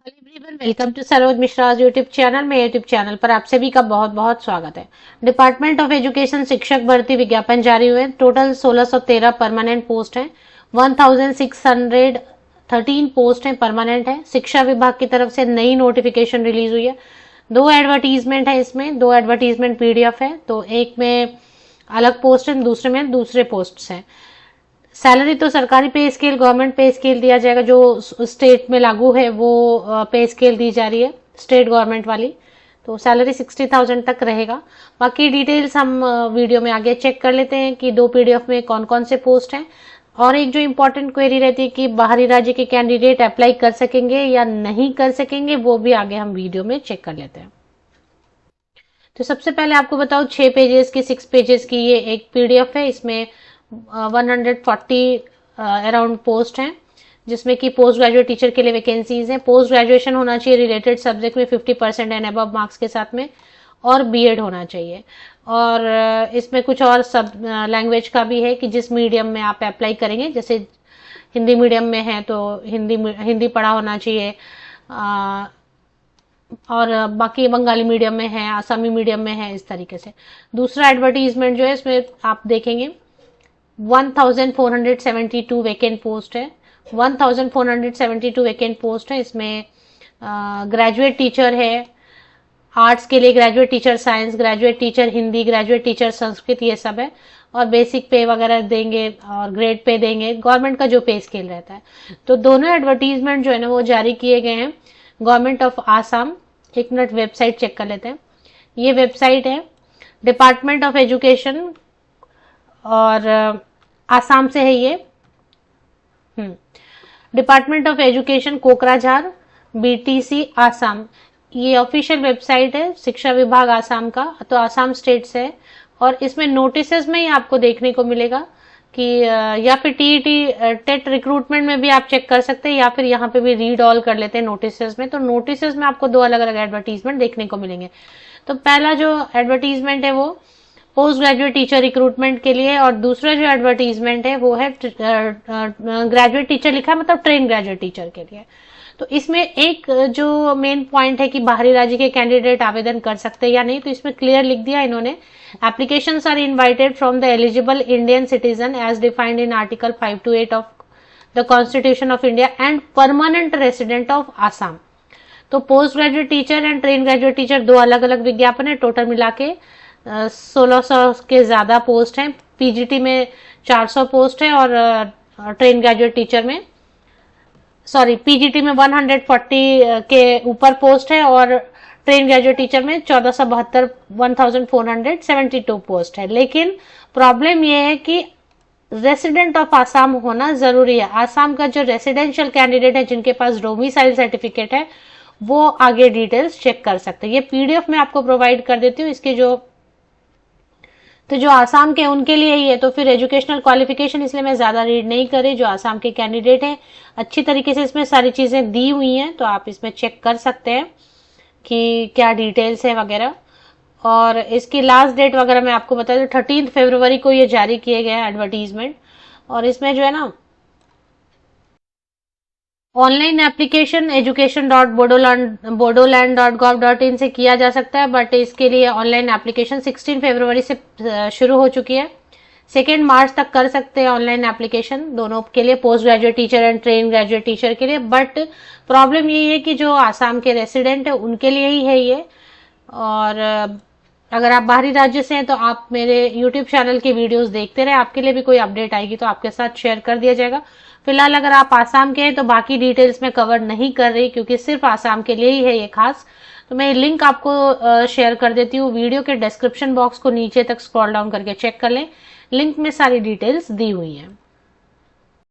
Hello everyone, welcome to Saroj Mishra YouTube channel में। YouTube channel पर आप सभी का बहुत बहुत स्वागत है। डिपार्टमेंट ऑफ एजुकेशन शिक्षक भर्ती विज्ञापन जारी हुए। टोटल 1613 परमानेंट पोस्ट हैं। 1613 पोस्ट हैं, परमानेंट है। शिक्षा विभाग की तरफ से नई नोटिफिकेशन रिलीज हुई है। 2 एडवर्टीजमेंट है इसमें, 2 एडवर्टीजमेंट पीडीएफ है। तो एक में अलग पोस्ट है, दूसरे में दूसरे पोस्ट हैं। सैलरी तो सरकारी पे स्केल, गवर्नमेंट पे स्केल दिया जाएगा। जो स्टेट में लागू है वो पे स्केल दी जा रही है, स्टेट गवर्नमेंट वाली। तो सैलरी 60,000 तक रहेगा। बाकी डिटेल्स हम वीडियो में आगे चेक कर लेते हैं कि 2 पीडीएफ में कौन कौन से पोस्ट हैं। और एक जो इम्पोर्टेंट क्वेरी रहती है कि बाहरी राज्य के कैंडिडेट अप्लाई कर सकेंगे या नहीं कर सकेंगे, वो भी आगे हम वीडियो में चेक कर लेते हैं। तो सबसे पहले आपको बताओ 6 पेजेस की, 6 पेजेस की ये एक पीडीएफ है। इसमें 140 अराउंड पोस्ट हैं, जिसमें कि पोस्ट ग्रेजुएट टीचर के लिए वैकेंसीज हैं। पोस्ट ग्रेजुएशन होना चाहिए रिलेटेड सब्जेक्ट में 50% एंड अबव मार्क्स के साथ में, और बीएड होना चाहिए। और इसमें कुछ और सब लैंग्वेज का भी है कि जिस मीडियम में आप अप्लाई करेंगे, जैसे हिंदी मीडियम में है तो हिंदी पढ़ा होना चाहिए, और बाकी बंगाली मीडियम में है, आसामी मीडियम में है, इस तरीके से। दूसरा एडवर्टीजमेंट जो है इसमें आप देखेंगे 1472 वैकेंट पोस्ट है। 1472 वैकेंट पोस्ट है। इसमें ग्रेजुएट टीचर है, आर्ट्स के लिए graduate teacher science, graduate teacher Hindi, graduate teacher Sanskrit, ये सब है। और बेसिक पे वगैरह देंगे और ग्रेड पे देंगे, गवर्नमेंट का जो पे स्केल रहता है। तो दोनों एडवर्टीजमेंट जो है ना वो जारी किए गए हैं गवर्नमेंट ऑफ आसाम। एक मिनट वेबसाइट चेक कर लेते हैं। ये वेबसाइट है डिपार्टमेंट ऑफ एजुकेशन, और आसाम से है ये। Department of education Kokrajhar, BTC Assam, ये ऑफिशियल वेबसाइट है शिक्षा विभाग आसाम का। तो आसाम स्टेट से है। और इसमें नोटिसेस में ही आपको देखने को मिलेगा कि या फिर टीईटी टेट रिक्रूटमेंट में भी आप चेक कर सकते हैं, या फिर यहाँ पे भी रीड ऑल कर लेते हैं नोटिसेस में। तो नोटिसेस में आपको 2 अलग अलग एडवर्टीजमेंट देखने को मिलेंगे। तो पहला जो एडवर्टीजमेंट है वो पोस्ट ग्रेजुएट टीचर रिक्रूटमेंट के लिए, और दूसरा जो एडवर्टीजमेंट है वो है ग्रेजुएट टीचर लिखा है, मतलब ट्रेन ग्रेजुएट टीचर के लिए। तो इसमें एक जो मेन पॉइंट है कि बाहरी राज्य के कैंडिडेट आवेदन कर सकते हैं या नहीं, तो इसमें क्लियर लिख दिया इन्होंने, applications are invited from the eligible Indian citizen as defined in article 5 to 8 of the constitution of India and permanent resident of Assam. तो post graduate teacher and train graduate teacher 2 अलग अलग विज्ञापन है। टोटल मिला के 1600 के ज्यादा पोस्ट हैं। पीजीटी में 400 पोस्ट है, और ट्रेन ग्रेजुएट टीचर में पीजीटी में 140 के ऊपर पोस्ट है, और ट्रेन ग्रेजुएट टीचर में 1472 1472 पोस्ट है। लेकिन प्रॉब्लम यह है कि रेसिडेंट ऑफ आसाम होना जरूरी है। आसाम का जो रेसिडेंशियल कैंडिडेट है, जिनके पास डोमिसाइल सर्टिफिकेट है, वो आगे डिटेल्स चेक कर सकते हैं। ये पीडीएफ में आपको प्रोवाइड कर देती हूँ इसके जो आसाम के उनके लिए ही है। तो फिर एजुकेशनल क्वालिफिकेशन इसलिए मैं ज्यादा रीड नहीं कर रही। जो आसाम के कैंडिडेट हैं, अच्छी तरीके से इसमें सारी चीजें दी हुई हैं, तो आप इसमें चेक कर सकते हैं कि क्या डिटेल्स है वगैरह। और इसकी लास्ट डेट वगैरह मैं आपको बता दूं, 13 फरवरी को ये जारी किए गए एडवर्टीजमेंट। और इसमें जो है ना ऑनलाइन एप्लीकेशन education.bodoland.gov.in से किया जा सकता है, बट इसके लिए ऑनलाइन एप्लीकेशन 16 फरवरी से शुरू हो चुकी है। 2 मार्च तक कर सकते हैं ऑनलाइन एप्लीकेशन दोनों के लिए, post graduate teacher and train graduate teacher के लिए। बट प्रॉब्लम यही है कि जो आसाम के रेसिडेंट है उनके लिए ही है ये। और अगर आप बाहरी राज्य से हैं तो आप मेरे यूट्यूब चैनल की वीडियोस देखते रहे, आपके लिए भी कोई अपडेट आएगी तो आपके साथ शेयर कर दिया जाएगा। फिलहाल अगर आप आसाम के हैं तो बाकी डिटेल्स में कवर नहीं कर रही, क्योंकि सिर्फ आसाम के लिए ही है ये खास। तो मैं लिंक आपको शेयर कर देती हूँ वीडियो के डिस्क्रिप्शन बॉक्स को, नीचे तक स्क्रॉल डाउन करके चेक कर लें। लिंक में सारी डिटेल्स दी हुई है।